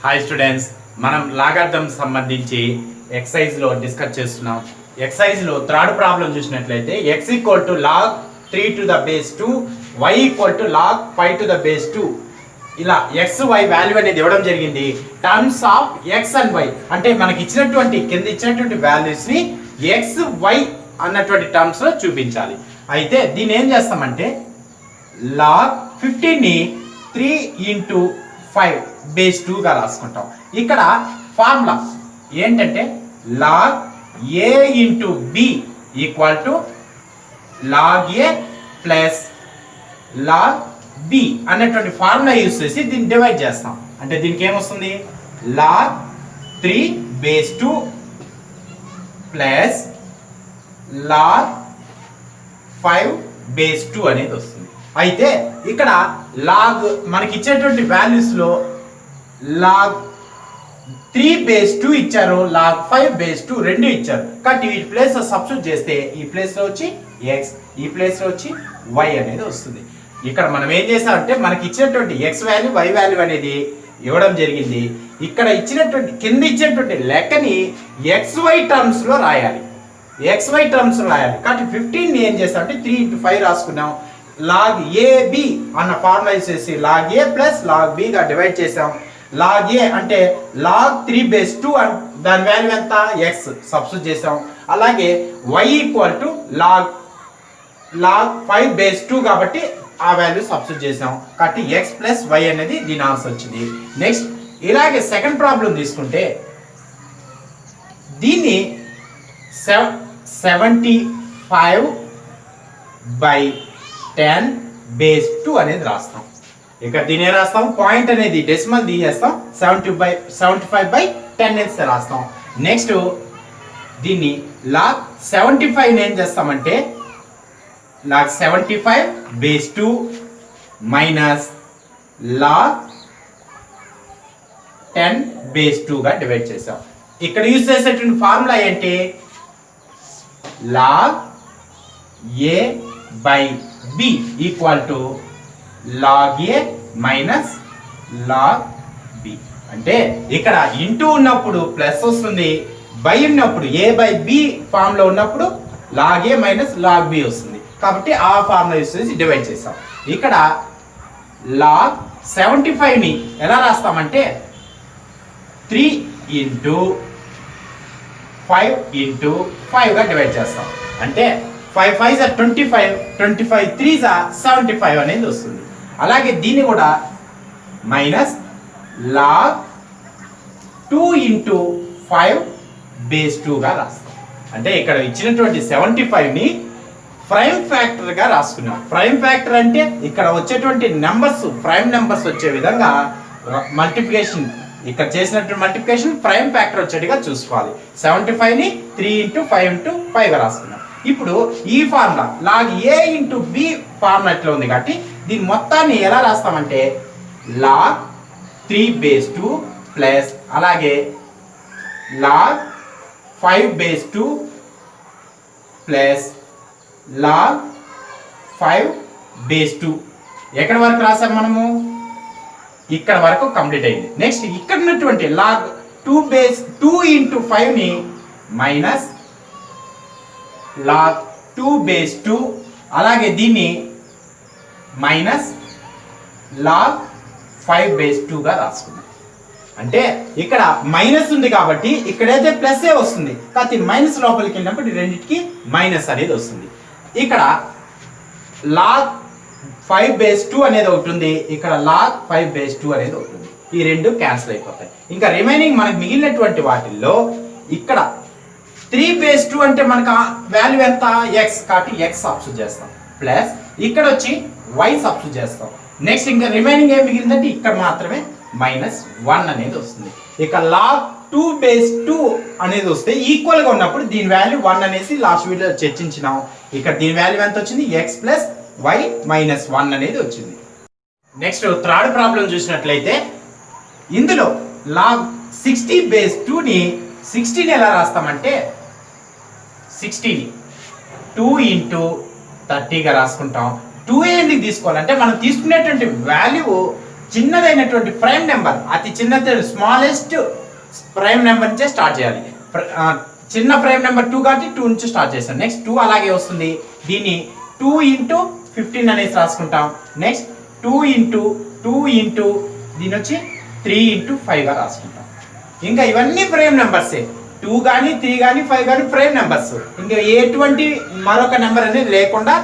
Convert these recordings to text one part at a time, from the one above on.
Hi students, మనం లాగార్థం సంబంధించి ఎక్సైజ్లో డిస్కస్ చేస్తున్నాం. ఎక్సైజ్లో థర్డ్ ప్రాబ్లం చూసినట్లయితే x equal to log 3 to the base 2, y equal to log 5 to the base 2. ఇలా ఎక్స్ వై వాల్యూ అనేది ఇవ్వడం జరిగింది. Terms of X and Y అంటే మనకి కింద ఇచ్చినటువంటి వాల్యూస్ని ఎక్స్ వై అన్నటువంటి టర్మ్స్లో చూపించాలి. అయితే దీన్ని ఏం చేస్తామంటే లాగ్ 15ని 3 ఇంటూ 5 బేస్ 2గా రాసుకుంటాం. ఇక్కడ ఫార్ములా ఏంటంటే log A into B equal to log A plus log B అన్నటువంటి ఫార్ములా యూస్ చేసి దీన్ని డివైడ్ చేస్తాం. అంటే దీనికి ఏమొస్తుంది, log 3 base 2 plus log 5 base 2 అనేది వస్తుంది. అయితే ఇక్కడ లాగ్ మనకి ఇచ్చేటువంటి వాల్యూస్లో లాగ్ 3 బేస్ 2 ఇచ్చారు, లాగ్ 5 బేస్ 2 రెండు ఇచ్చారు. కాబట్టి ఈ ప్లేస్లో సబ్స్టిట్యూట్ చేస్తే ఈ ప్లేస్లో వచ్చి ఎక్స్, ఈ ప్లేస్లో వచ్చి వై అనేది వస్తుంది. ఇక్కడ మనం ఏం చేసామంటే మనకి ఇచ్చినటువంటి ఎక్స్ వాల్యూ వై వాల్యూ అనేది ఇవ్వడం జరిగింది. ఇక్కడ కింద ఇచ్చినటువంటి లెక్కని XY టర్మ్స్లో రాయాలి, XY టర్మ్స్లో రాయాలి. కాబట్టి 15ని ఏం చేస్తామంటే 3 ఇంటూ 5 రాసుకున్నాం. లాగ్ ఏబి అన్న ఫార్ములా చేసి log A plus log బిగా divide చేసాం. లాగ్ ఏ అంటే లాగ్ 3 బేస్ 2 దాని వాల్యూ ఎంత ఎక్స్ సబ్స్టిట్యూట్ చేసాం. అలాగే y equal to log 5 base 2 కాబట్టి ఆ వాల్యూ సబ్స్టిట్యూట్ చేసాం. కాబట్టి ఎక్స్ ప్లస్ వై అనేది దీని ఆన్సర్ వచ్చింది. నెక్స్ట్ ఇలాగే సెకండ్ ప్రాబ్లం తీసుకుంటే దీన్ని 75/10 బేస్ 2 అనేది రాస్తాం. ఇక్కడ దీని రాస్తాం, పాయింట్ అనేది డెసిమల్ తీసేస్తాం, 75/10 రాస్తాం. నెక్స్ట్ దీన్ని లాగ్ 75 ఏం చేస్తామంటే log 75 base 2 minus log 10 base 2గా డివైడ్ చేసాం. ఇక్కడ యూజ్ చేసేటువంటి ఫార్ములా ఏంటి, log A by B equal to log A minus log B. అంటే ఇక్కడ ఇంటూ ఉన్నప్పుడు ప్లస్ వస్తుంది, బై ఉన్నప్పుడు ఏ బై బి ఫామ్ లో ఉన్నప్పుడు log A minus log B వస్తుంది. కాబట్టి ఆ ఫార్ములా యూస్ చేసి డివైడ్ చేస్తాం. ఇక్కడ లాగ్ 75ని ఎలా రాస్తామంటే 3 ఇంటూ 5 ఇంటూ 5గా డివైడ్ చేస్తాం. అంటే 5 5 25, 25 3 75 అనేది వస్తుంది. అలాగే దీన్ని కూడా మైనస్ లాగ్ 2 ఇంటూ 5 బేస్ 2గా రాస్తాం. అంటే ఇక్కడ ఇచ్చినటువంటి 75ని ప్రైమ్ ఫ్యాక్టర్గా రాసుకున్నాం. ప్రైమ్ ఫ్యాక్టర్ అంటే ఇక్కడ వచ్చేటువంటి నెంబర్స్ ప్రైమ్ నెంబర్స్ వచ్చే విధంగా మల్టిప్లికేషన్, ఇక్కడ చేసినటువంటి మల్టిప్లికేషన్ ప్రైమ్ ఫ్యాక్టర్ వచ్చేట్టుగా చూసుకోవాలి. 75ని 3 ఇంటూ 5 ఇంటూ 5గా రాసుకున్నాం. ఇప్పుడు ఈ formula log A into B formula ఎట్లా ఉంది కాబట్టి దీని మొత్తాన్ని ఎలా రాస్తామంటే లాగ్ 3 బేస్ 2 ప్లస్ అలాగే log 5 base 2 plus log 5 base 2. ఎక్కడి వరకు రాసాం మనము, ఇక్కడ వరకు కంప్లీట్ అయింది. నెక్స్ట్ ఇక్కడ ఉన్నటువంటి లాగ్ 2 బేస్ 2 ఇంటూ 5ని మైనస్ లాగ్ 2 బేస్ 2 అలాగే దీన్ని మైనస్ లాగ్ 5 బేస్ 2గా రాసుకున్నాం. అంటే ఇక్కడ మైనస్ ఉంది కాబట్టి ఇక్కడైతే ప్లస్ ఏ వస్తుంది, కాబట్టి మైనస్ లోపలికి వెళ్ళినప్పుడు రెండింటికి మైనస్ అనేది వస్తుంది. ఇక్కడ లాగ్ 5 బేస్ 2 అనేది ఒకటి ఉంది, ఇక్కడ లాగ్ 5 బేస్ 2 అనేది ఒకటి ఉంది. ఈ రెండు క్యాన్సిల్ అయిపోతాయి. ఇంకా రిమైనింగ్ మనకు మిగిలినటువంటి వాటిల్లో ఇక్కడ 3 బేస్ 2 అంటే మనకు వాల్యూ ఎంత ఎక్స్ కాబట్టి ఎక్స్ సబ్స్టిట్యూట్ చేస్తాం, ప్లస్ ఇక్కడ వచ్చి వై సబ్స్టిట్యూట్ చేస్తాం. నెక్స్ట్ ఇంకా రిమైనింగ్ ఏం మిగిలిందంటే ఇక్కడ మాత్రమే -1 అనేది వస్తుంది. ఇక లాగ్ 2 బేస్ 2 అనేది వస్తే ఈక్వల్ గా ఉన్నప్పుడు దీని వాల్యూ 1 అనేసి లాస్ట్ వీడియోలో చర్చించినాం. ఇక్కడ దీని వాల్యూ ఎంత వచ్చింది, ఎక్స్ ప్లస్ వై -1 అనేది వచ్చింది. నెక్స్ట్ థర్డ్ ప్రాబ్లం చూసినట్లయితే ఇందులో లాగ్ 60 బేస్ 2ని 60ని ఎలా రాస్తామంటే 60ని 2 ఇంటూ 30గా రాసుకుంటాం. 2 ఎందుకు తీసుకోవాలంటే మనం తీసుకునేటువంటి వాల్యూ చిన్నదైనటువంటి ప్రైమ్ నెంబర్, అతి చిన్నది స్మాలెస్ట్ ప్రైమ్ నెంబర్ నుంచే స్టార్ట్ చేయాలి. చిన్న ప్రైమ్ నెంబర్ 2 కాబట్టి 2 నుంచి స్టార్ట్ చేస్తాం. నెక్స్ట్ 2 అలాగే వస్తుంది. దీన్ని 2 ఇంటూ 15 అనేసి రాసుకుంటాం. నెక్స్ట్ 2 ఇంటూ దీని వచ్చి 3 ఇంటూ 5గా రాసుకుంటాం. ఇంకా ఇవన్నీ ప్రైమ్ నెంబర్సే. 2 కానీ 3 కానీ 5 కానీ ప్రైమ్ నెంబర్స్. ఇంకా ఎటువంటి మరొక నెంబర్ అనేది లేకుండా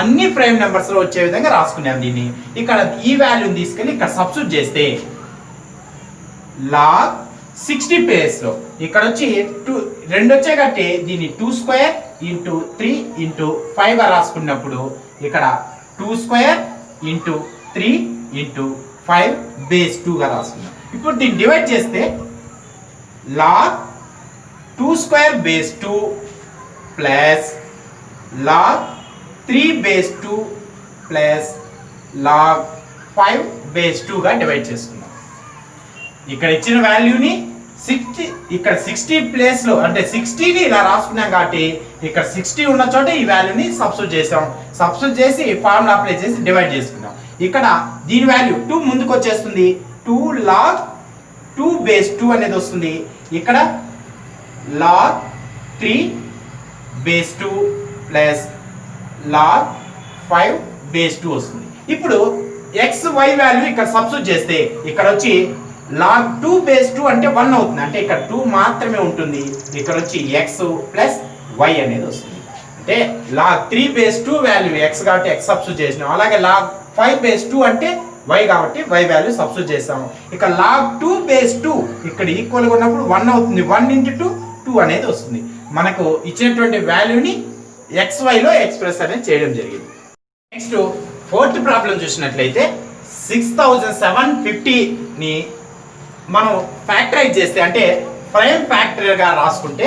అన్ని ప్రైమ్ నెంబర్స్ లో వచ్చే విధంగా రాసుకున్నాం. దీన్ని ఇక్కడ ఈ వాల్యూని తీసుకెళ్ళి ఇక్కడ సబ్స్టిట్యూట్ చేస్తే log 60 ప్లేస్ లో ఇక్కడ వచ్చి 2 వచ్చే కాబట్టి దీన్ని 2 స్క్వేర్ ఇంటూ 3 ఇంటూ 5 గా రాసుకున్నప్పుడు ఇక్కడ 2 స్క్వేర్ ఇంటూ 3 ఇంటూ 5 బేస్ 2 గా రాసుకున్నాం. ఇప్పుడు దీన్ని డివైడ్ చేస్తే log 2 square base 2 plus log 3 base 2 plus log 5 base 2 గా డివైడ్ చేసుకున్నాం. ఇక్కడ ఇచ్చిన వాల్యూని 60 ఇక్కడ 60 ప్లేస్ లో అంటే 60ని ఇలా రాసుకున్నాం కాబట్టి ఇక్కడ 60 ఉన్న చోట ఈ వాల్యూని సబ్స్టిట్యూట్ చేసాం. సబ్స్టిట్యూట్ చేసి ఫార్ములా అప్లై చేసి డివైడ్ చేసుకున్నాం. ఇక్కడ దీని వాల్యూ 2 ముందుకు వచ్చేస్తుంది. 2 log 2 బేస్ 2 అనేది వస్తుంది. ఇక్కడ log 3 base 2 plus log 5 base 2 వస్తుంది. ఇప్పుడు x y వాల్యూ ఇక్కడ సబ్స్టిట్యూట్ చేస్తే ఇక్కడ వచ్చి log 2 బేస్ 2 అంటే 1 అవుతుంది. అంటే ఇక్కడ 2 మాత్రమే ఉంటుంది. ఇక్కడ వచ్చి x ప్లస్ y అనేది వస్తుంది. అంటే log 3 బేస్ 2 వాల్యూ x కాబట్టి x సబ్స్టిట్యూట్ చేసినాం. అలాగే log 5 బేస్ 2 అంటే y కాబట్టి y వాల్యూ సబ్స్టిట్యూట్ చేసాము. ఇక log 2 బేస్ 2 ఇక్కడ ఈక్వల్ గా ఉన్నప్పుడు 1 అవుతుంది. 1 ఇంటూ 2 2 అనేది వస్తుంది. మనకు ఇచ్చినటువంటి వాల్యూని xy లో ఎక్స్ప్రెస్ అనేది చేయడం జరిగింది. నెక్స్ట్ 4th ప్రాబ్లం చూసినట్లయితే 6750 ని మనం ఫ్యాక్టరైజ్ చేస్తే అంటే ప్రైమ్ ఫ్యాక్టర్ గా రాసుకుంటే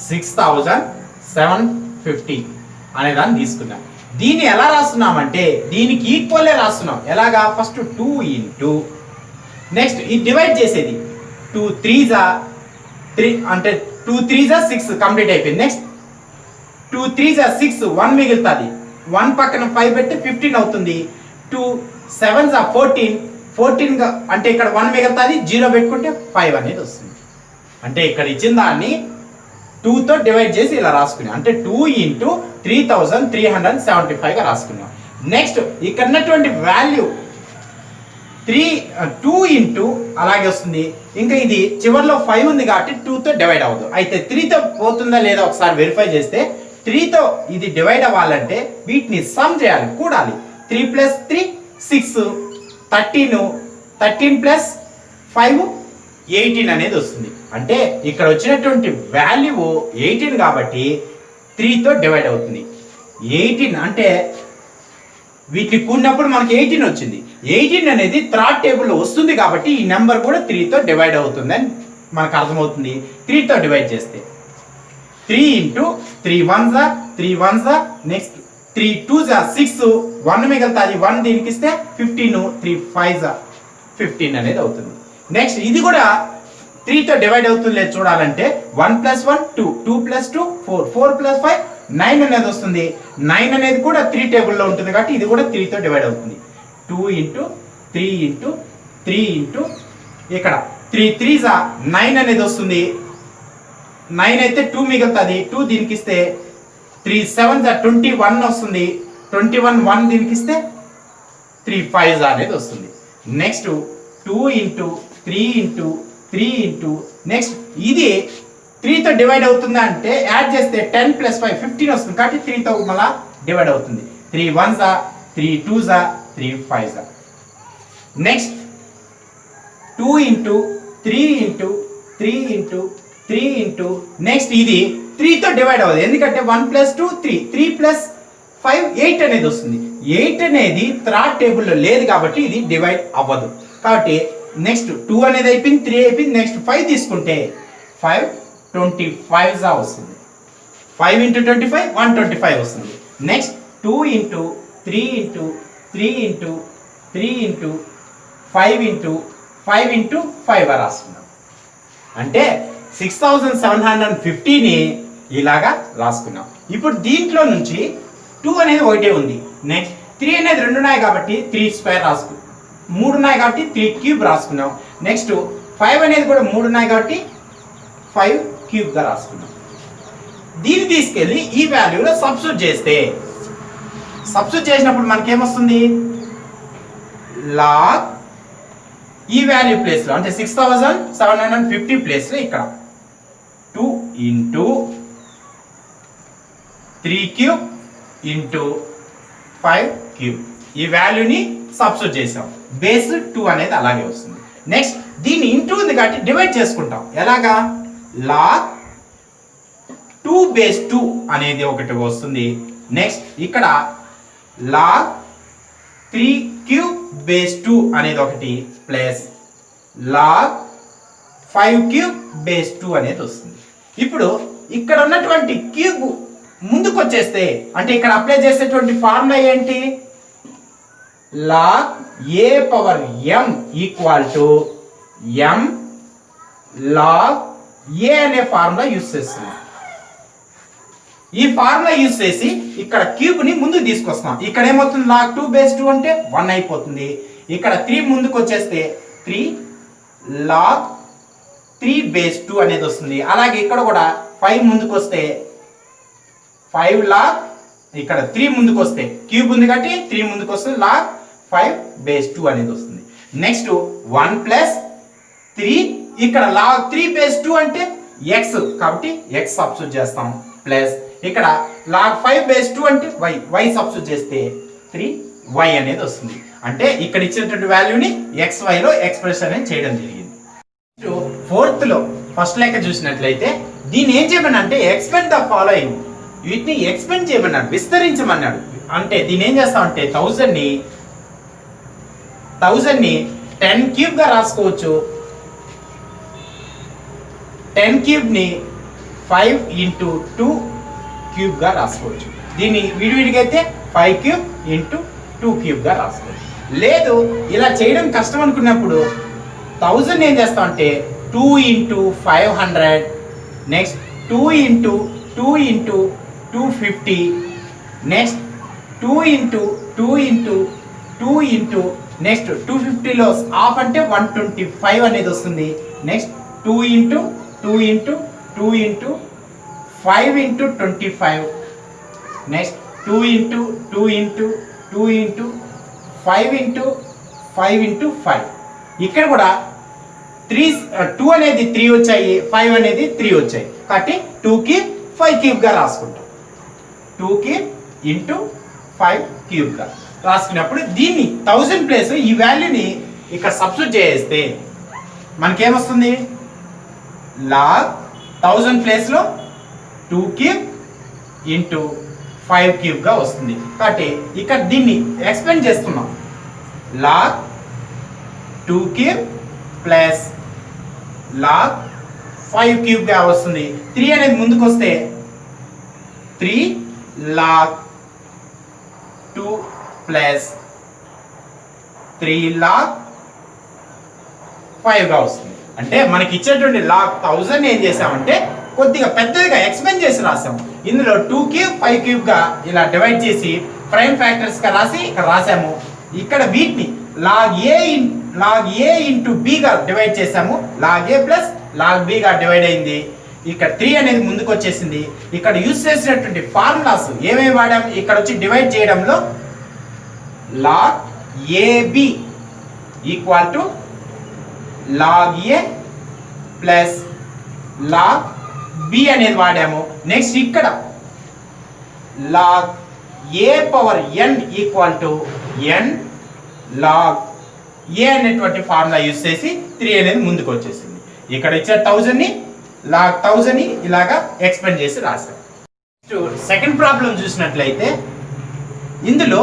6750 అనే దాన్ని తీసుకున్నాం. దీన్ని ఎలా రాస్తున్నామంటే దీనికి ఈక్వల్లే రాస్తున్నాం. ఎలాగా? ఫస్ట్ 2 ఇంటూ నెక్స్ట్ ఇది డివైడ్ చేసేది 2 3 3 అంటే 2 3 6 కంప్లీట్ అయిపోయింది. నెక్స్ట్ 2 3 6 1 మిగులుతుంది. 1 పక్కన 5 పెట్టి 15 అవుతుంది. 2 7 14 అంటే ఇక్కడ 1 మిగులుతుంది. 0 పెట్టుకుంటే 5 అనేది వస్తుంది. అంటే ఇక్కడ ఇచ్చిన దాన్ని 2 తో డివైడ్ చేసి ఇలా రాసుకున్నాం. అంటే 2 ఇంటూ 3375 గా రాసుకున్నాం. నెక్స్ట్ ఇక్కడ ఉన్నటువంటి వాల్యూ 2 ఇంటూ అలాగే వస్తుంది. ఇంకా ఇది చివరిలో 5 ఉంది కాబట్టి 2 తో డివైడ్ అవ్వదు. అయితే 3 తో పోతుందా లేదా ఒకసారి వెరిఫై చేస్తే 3 తో ఇది డివైడ్ అవ్వాలంటే వీటిని సమ్ చేయాలి, కూడాలి. 3 ప్లస్ 3 6 13 ప్లస్ 5 18 అనేది వస్తుంది. అంటే ఇక్కడ వచ్చినటువంటి వాల్యూ 18 కాబట్టి 3 తో డివైడ్ అవుతుంది. 18 అంటే వీటిని కూడినప్పుడు మనకి 18 వచ్చింది. 18 అనేది థర్డ్ టేబుల్లో వస్తుంది కాబట్టి ఈ నెంబర్ కూడా 3 తో డివైడ్ అవుతుందని మనకు అర్థమవుతుంది. 3 తో డివైడ్ చేస్తే 3 ఇంటూ 3 1 నెక్స్ట్ 3 2 6 1 మిగులుతుంది. 1 దీనికి ఇస్తే 15 3 5 15 అనేది అవుతుంది. నెక్స్ట్ ఇది కూడా 3 తో డివైడ్ అవుతుంది లేదు చూడాలంటే 1 + 1 2 2 + 2 4 4 + 5 9 అనేది వస్తుంది. 9 అనేది కూడా 3 టేబుల్లో ఉంటుంది కాబట్టి ఇది కూడా 3 తో డివైడ్ అవుతుంది. 2 ఇంటూ 3 ఇంటూ 3 ఇంటూ ఇక్కడ 3 3 9 అనేది వస్తుంది. 9 అయితే 2 మిగులుతుంది. 2 దీనికి ఇస్తే 3 7 21 వస్తుంది. 21 1 దీనికి ఇస్తే 3 5 అనేది వస్తుంది. Next 2 into 3 into 3 into next ఇది 3 తో డివైడ్ అవుతుందా అంటే యాడ్ చేస్తే 10 + 5 15 వస్తుంది కాబట్టి 3 తో మళ్ళా డివైడ్ అవుతుంది. 3 1 3 2 3 5 next 2 into 3 into 3 into 3 into next ఇది 3 తో డివైడ్ అవ్వదు. ఎందుకంటే 1 + 2 3 3 + 5 8 అనేది వస్తుంది. 8 అనేది థర్డ్ టేబుల్లో లేదు కాబట్టి ఇది డివైడ్ అవ్వదు. కాబట్టి నెక్స్ట్ 2 అనేది అయిపోయింది, 3 అయిపోయింది. నెక్స్ట్ 5 తీసుకుంటే 5 25 వస్తుంది. 5 ఇంటూ 25 125 వస్తుంది. Next 2 into 3 into 3 into 3 into 5 into 5 into 5 రాసుకున్నాం. అంటే 6750ని ఇలాగా రాసుకున్నాం. ఇప్పుడు దీంట్లో నుంచి 2 అనేది ఒకటే ఉంది. నెక్స్ట్ 3 అనేది 2 ఉన్నాయి కాబట్టి 3 స్క్వేర్ రాసుకున్నాం. 3 ఉన్నాయి కాబట్టి 3 క్యూబ్ రాసుకున్నాం. నెక్స్ట్ 5 అనేది కూడా 3 ఉన్నాయి కాబట్టి 5 క్యూబ్ గా రాసుకున్నాం. దీన్ని తీసుకెళ్ళి ఈ వాల్యూలో సబ్స్టిట్యూట్ చేసినప్పుడు మనకేమొస్తుంది, లాగ్ ఈ వాల్యూ ప్లేస్ లో అంటే 6750 ప్లేస్ లో ఇక్కడ 2 ఇంటూ 3 క్యూబ్ ఇంటూ 5 క్యూబ్ ఈ వాల్యూని సబ్స్టిట్యూట్ చేసాం. బేస్ 2 అనేది అలాగే వస్తుంది. నెక్స్ట్ దీన్ని ఇంటూ ఉంది కాబట్టి డివైడ్ చేసుకుంటాం. ఎలాగా, లాగ్ 2 బేస్ 2 అనేది ఒకటి వస్తుంది. నెక్స్ట్ ఇక్కడ లాగ్ 3 క్యూబ్ బేస్ 2 అనేది ఒకటి ప్లస్ లాగ్ 5 క్యూబ్ బేస్ 2 అనేది వస్తుంది. ఇప్పుడు ఇక్కడ ఉన్నటువంటి క్యూబ్ ముందుకు వచ్చేస్తే అంటే ఇక్కడ అప్లై చేసేటువంటి ఫార్ములా ఏంటి, log A power m equal to m log A అనే ఫార్ములా యూజ్ చేస్తున్నాం. ఈ ఫార్ములా యూజ్ చేసి ఇక్కడ క్యూబ్ ని ముందుకు తీసుకొస్తున్నాం. ఇక్కడ ఏమవుతుంది, లాగ్ 2 బేస్ 2 అంటే 1 అయిపోతుంది. ఇక్కడ 3 ముందుకు వచ్చేస్తే 3 లాగ్ 3 బేస్ 2 అనేది వస్తుంది. అలాగే ఇక్కడ కూడా 5 ముందుకు వస్తే 5 లాగ్, ఇక్కడ 3 ముందుకు వస్తే క్యూబ్ ఉంది కాబట్టి 3 ముందుకు వస్తే లాగ్ 5 బేస్ 2 అనేది వస్తుంది. నెక్స్ట్ 1 ప్లస్ 3 ఇక్కడ లాగ్ 3 బేస్ 2 అంటే x కాబట్టి x సబ్స్టిట్యూట్ చేస్తాం. ప్లస్ ఇక్కడ లాగ్ 5 బేస్ 2 అంటే y సబ్స్టిట్యూట్ చేస్తే 3y అనేది వస్తుంది. అంటే ఇక్కడ ఇచ్చినటువంటి వాల్యూని xy లో ఎక్స్ప్రెషన్ అనేది చేయడం జరిగింది. ఫోర్త్ లో ఫస్ట్ లెక్క చూసినట్లయితే దీన్ని ఏం చేయమనంటే ఎక్స్పెండ్ ద ఫాలోయింగ్, వీటిని ఎక్స్పెండ్ చేయమన్నాడు, విస్తరించమన్నాడు. అంటే దీన్ని ఏం చేస్తామంటే 1000 ని 10 క్యూబ్ గా రాసుకోవచ్చు. 10 క్యూబ్ ని 5 ఇంటూ 2 క్యూబ్ గా రాసుకోవచ్చు. దీన్ని విడివిడిగా అయితే 5 క్యూబ్ ఇంటూ 2 క్యూబ్ గా రాసుకోవచ్చు. లేదు ఇలా చేయడం కష్టం అనుకున్నప్పుడు 1000 ఏం చేస్తామంటే 2 into 500, next 2 into 2 into 250, next 2 into 2 into 2 into next 250లో హాఫ్ అంటే 125 అనేది వస్తుంది. Next 2 into 2 into 2 into 5 into 25, next 2 into 2 into 2 into 5 into 5 into 5. ఇక్కడ కూడా 2 అనేది 3 వచ్చాయి, 5 అనేది 3 వచ్చాయి కాబట్టి 2 కి 5 క్యూబ్ గా రాసుకుంటాం. 2 కి ఇంటూ 5 క్యూబ్ గా రాసుకున్నప్పుడు దీన్ని 1000 ప్లేస్ ఈ వాల్యూని ఇక్కడ సబ్స్టిట్యూట్ చేస్తే మనకేమొస్తుంది, లాగ్ 1000 ప్లేస్ లో 2 క్యూబ్ ఇంటూ 5 క్యూబ్ గా వస్తుంది. కాబట్టి ఇక్కడ దీన్ని ఎక్స్పెండ్ చేస్తున్నాం. Log 2 cube plus log 5 cube గా వస్తుంది. 3 అనేది ముందుకు వస్తే 3 లాగ్ 2 ప్లస్ 3 లాగ్ 5 గా వస్తుంది. అంటే మనకి ఇచ్చేటువంటి లాగ్ 1000 ఏం చేసామంటే కొద్దిగా పెద్దదిగా ఎక్స్పెండ్ చేసి రాసాము. ఇందులో 2 క్యూబ్ 5 క్యూబ్ గా ఇలా డివైడ్ చేసి ప్రైమ్ ఫ్యాక్టర్స్ గా రాసి ఇక్కడ రాసాము. ఇక్కడ వీటిని లాగ్ ఏ ఇంటూ బి గా డివైడ్ చేసాము. Log A plus log B గా డివైడ్ అయింది. ఇక్కడ 3 అనేది ముందుకు వచ్చేసింది. ఇక్కడ యూజ్ చేసినటువంటి ఫార్ములాస్ ఏమేమి వాడాము, ఇక్కడ వచ్చి డివైడ్ చేయడంలో log A B equal to log A plus log B అనేది వాడాము. నెక్స్ట్ ఇక్కడ log A power N equal to N log A అనేటువంటి ఫార్ములా యూజ్ చేసి 3 అనేది ముందుకు వచ్చేసింది. ఇక్కడ ఇచ్చే 1000 ని లాగ్ 1000 ని ఇలాగా ఎక్స్పెండ్ చేసి రాశాం. సెకండ్ ప్రాబ్లం చూసినట్లయితే ఇందులో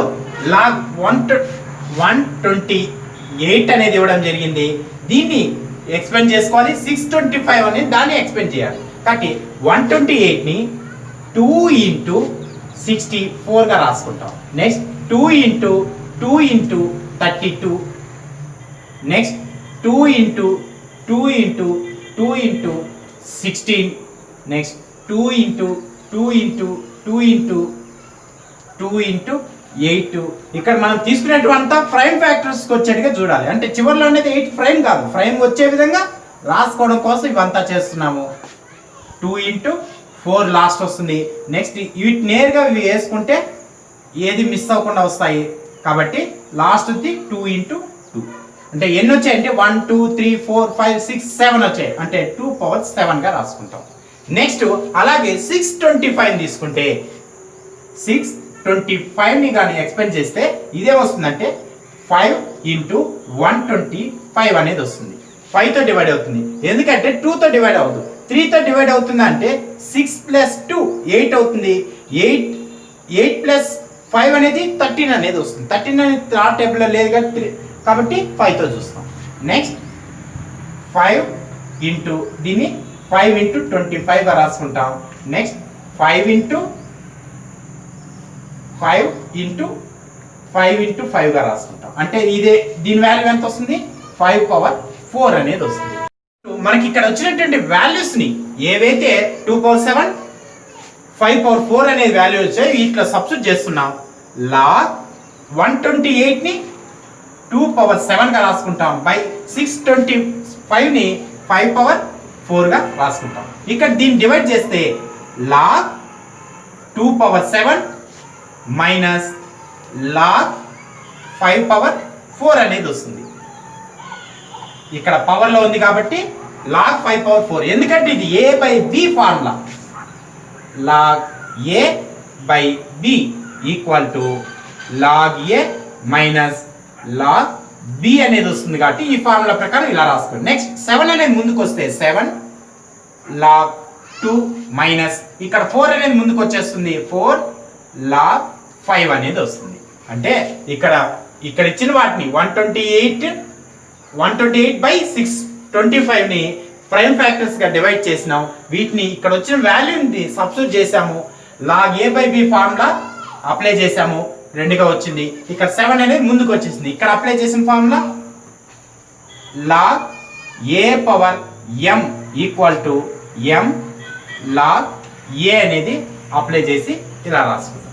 లాగ్ 128 అనేది ఇవ్వడం జరిగింది. దీన్ని ఎక్స్పెండ్ చేసుకోవాలి. 625 అనేది దాన్ని ఎక్స్పెండ్ చేయాలి. కాబట్టి 128 ని 2 ఇంటూ 64 గా రాసుకుంటాం. Next 2 into 2 into 32, next 2 into 2 into 2 into 16, next 2 into 2 into 2 into 2 into 8. ఇక్కడ మనం తీసుకునేటువంతా ప్రైమ్ ఫ్యాక్టర్స్కి వచ్చేట్టుగా చూడాలి. అంటే చివరిలో అనేది 8 ప్రైమ్ కాదు, ప్రైమ్ వచ్చే విధంగా రాసుకోవడం కోసం ఇవంతా చేస్తున్నాము. 2 into 4 లాస్ట్ వస్తుంది. నెక్స్ట్ వీటి నేరుగా ఇవి వేసుకుంటే ఏది మిస్ అవ్వకుండా వస్తాయి. కాబట్టి లాస్ట్ ఉంది 2 into 2. అంటే ఎన్ని వచ్చాయి అంటే 1 2 3 4 5 6 7 వచ్చాయి. అంటే 2^7 గా రాసుకుంటాం. నెక్స్ట్ అలాగే 625 తీసుకుంటే 625ని కానీ ఎక్స్పెండ్ చేస్తే ఇదే వస్తుందంటే 5 into 125 అనేది వస్తుంది. 5తో డివైడ్ అవుతుంది, ఎందుకంటే 2తో డివైడ్ అవ్వదు. 3తో డివైడ్ అవుతుంది అంటే 6 + 2 8 అవుతుంది. 8 + 5 అనేది 13 అనేది వస్తుంది. 13 అనేది థర్డ్ టేబుల్లో లేదు కాబట్టి 5తో చూస్తాం. నెక్స్ట్ 5 into దీన్ని 5 into 25 గా రాసుకుంటాం. నెక్స్ట్ 5 into 5 గా రాసుకుంటాం. అంటే ఇదే దీని వాల్యూ ఎంత వస్తుంది? 5^4 అనేది వస్తుంది. మనకి ఇక్కడ వచ్చినటువంటి వాల్యూస్ ని ఏవైతే 2^7 5^4 అనేది వాల్యూ వచ్చాయి వీటిలో సబ్స్టిట్యూట్ చేస్తున్నాం. log 128 ని 2^7 గా రాసుకుంటాం. బై 625 ని 5^4 గా రాసుకుంటాం. ఇక్కడ దీన్ని డివైడ్ చేస్తే log 2^7 మైనస్ log 5^4 అనేది వస్తుంది. ఇక్కడ పవర్ లో ఉంది కాబట్టి log 5^4. ఎందుకంటే ఇది a/b formula. log a/b equal to log a minus log b అనేది వస్తుంది కాబట్టి ఈ ఫార్ములా ప్రకారం ఇలా రాసుకోండి. నెక్స్ట్ 7 అనేది ముందుకు వస్తే 7 log 2 మైనస్ ఇక్కడ 4 అనేది ముందుకు వచ్చేస్తుంది 4 log 5 అనేది వస్తుంది. అంటే ఇక్కడ ఇచ్చిన వాటిని 128/625 ని ప్రైమ్ ఫ్యాక్టర్స్ గా డివైడ్ చేసినాం. వీటిని ఇక్కడ వచ్చిన వాల్యూని సబ్స్టిట్యూట్ చేసాము. log a/b ఫార్ములా అప్లై చేసాము, 2గా వచ్చింది. ఇక్కడ 7 అనేది ముందుకు వచ్చేసింది. ఇక్కడ అప్లై చేసిన formula log a/m equal to m log a అనేది అప్లై చేసి ఇలా రాసుకుంటాం.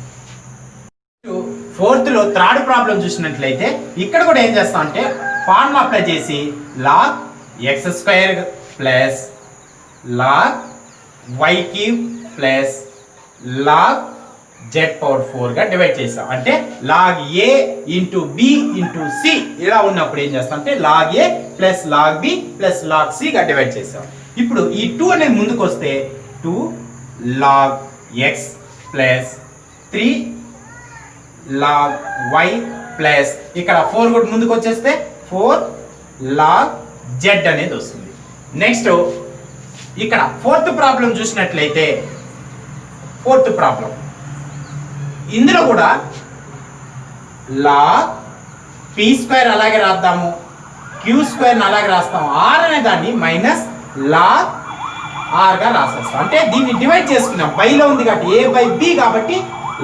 ఫోర్త్ లో థర్డ్ ప్రాబ్లం చూసినట్లయితే ఇక్కడ కూడా ఏం చేస్తాం అంటే ఫార్ములా అప్లై చేసి log x² plus log y³ plus log z/4 గా డివైడ్ చేసాం. అంటే log a into b into c ఇలా ఉన్నప్పుడు ఏం చేస్తాం అంటే log a plus log b plus log c గా డివైడ్ చేసాం. ఇప్పుడు ఈ 2 అనేది ముందుకు వస్తే 2 log x plus 3 log y plus ఇక్కడ 4 కూడా ముందుకు వచ్చేస్తే 4 log z అనేది వస్తుంది. నెక్స్ట్ ఇక్కడ ఫోర్త్ ప్రాబ్లం చూసినట్లయితే ఫోర్త్ ప్రాబ్లం ఇందులో కూడా log p² అలాగే రాద్దాము, q² అలాగే రాస్తాం, r అనే దాన్ని మైనస్ log r గా రాసేస్తాం. అంటే దీన్ని డివైడ్ చేసుకున్నాం, బైలో ఉంది కాబట్టి a/b కాబట్టి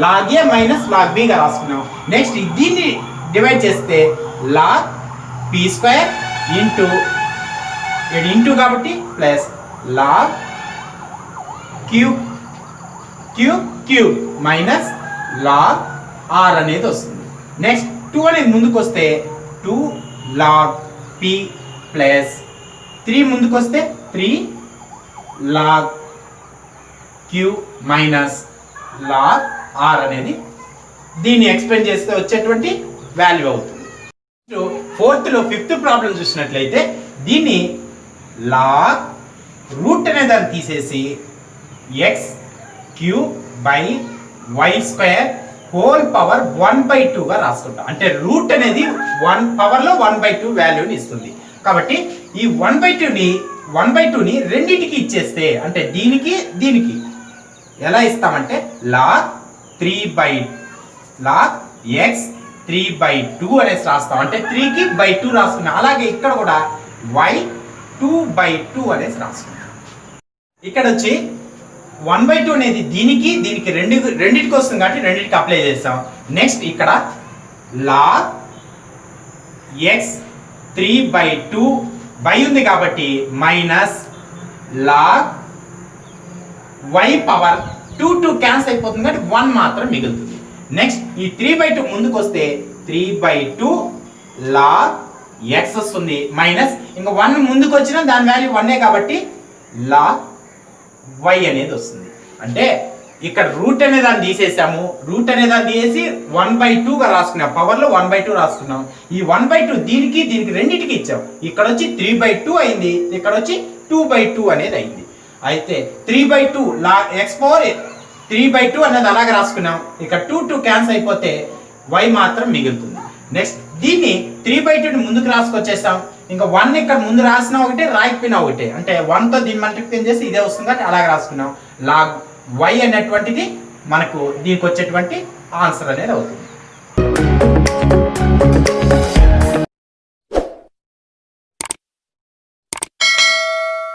log a minus log b గా రాసుకున్నాం. నెక్స్ట్ దీన్ని డివైడ్ చేస్తే log p² ఇంటూ కాబట్టి plus log q³ minus log r అనేది వస్తుంది. నెక్స్ట్ 2 అనేది ముందుకు వస్తే 2 log p ప్లస్ 3 ముందుకు వస్తే 3 log q minus log r అనేది దీన్ని ఎక్స్ప్లెయిన్ చేస్తే వచ్చేటువంటి వాల్యూ అవుతుంది. ఫోర్త్ లో ఫిఫ్త్ ప్రాబ్లం చూసినట్లయితే దీన్ని log రూట్ అనే దాన్ని తీసేసి x³/y² హోల్ పవర్ 1/2 గా రాసుకుంటాం. అంటే రూట్ అనేది 1 పవర్ లో 1/2 వాల్యూని ఇస్తుంది. కాబట్టి ఈ 1/2ని రెండింటికి ఇచ్చేస్తే అంటే దీనికి ఎలా ఇస్తామంటే log x 3/2 అనేసి రాస్తాం. అంటే 3కి 2 రాసుకున్నాం. అలాగే ఇక్కడ కూడా y 2/2 అనేసి రాసుకున్నాం. ఇక్కడ వచ్చి 1/2 అనేది దీనికి రెండింటికి వస్తుంది కాబట్టి రెండింటికి అప్లై చేస్తాం. నెక్స్ట్ ఇక్కడ log x 3/2 బై ఉంది కాబట్టి minus log y power 2 cancel అయిపోతుంది కాబట్టి 1 మాత్రం మిగులుతుంది. నెక్స్ట్ ఈ 3/2 ముందుకు వస్తే 3/2 లాగ్ ఎక్స్ వస్తుంది మైనస్ ఇంకా 1 ముందుకు వచ్చినా దాని వాల్యూ 1 కాబట్టి లాగ్ వై అనేది వస్తుంది. అంటే ఇక్కడ రూట్ అనే దాన్ని తీసేసాము, రూట్ అనే దాన్ని తీసేసి 1/2గా రాసుకున్నాం, పవర్లో 1/2 రాసుకున్నాం. ఈ 1/2 దీనికి దీనికి రెండింటికి ఇచ్చాం. ఇక్కడ వచ్చి 3/2 అయింది, ఇక్కడ వచ్చి 2/2 అనేది అయింది. అయితే 3/2 లాగ్ ఎక్స్ పవర్ 3/2 అనేది అలాగే రాసుకున్నాం. ఇక్కడ 2 క్యాన్సిల్ అయిపోతే y మాత్రం మిగులుతుంది. నెక్స్ట్ దీన్ని 3/2ని ముందుకు రాసుకొచ్చేస్తాం. ఇంకా 1 ఇక్కడ ముందు రాసిన ఒకటే రాయకపోయినా ఒకటే, అంటే 1తో దీన్ని మల్టిప్లై చేసి ఇదే వస్తుంది కాబట్టి అలాగే రాసుకున్నాం. లాగ్ y అనేటువంటిది మనకు దీనికి వచ్చేటువంటి ఆన్సర్ అనేది అవుతుంది.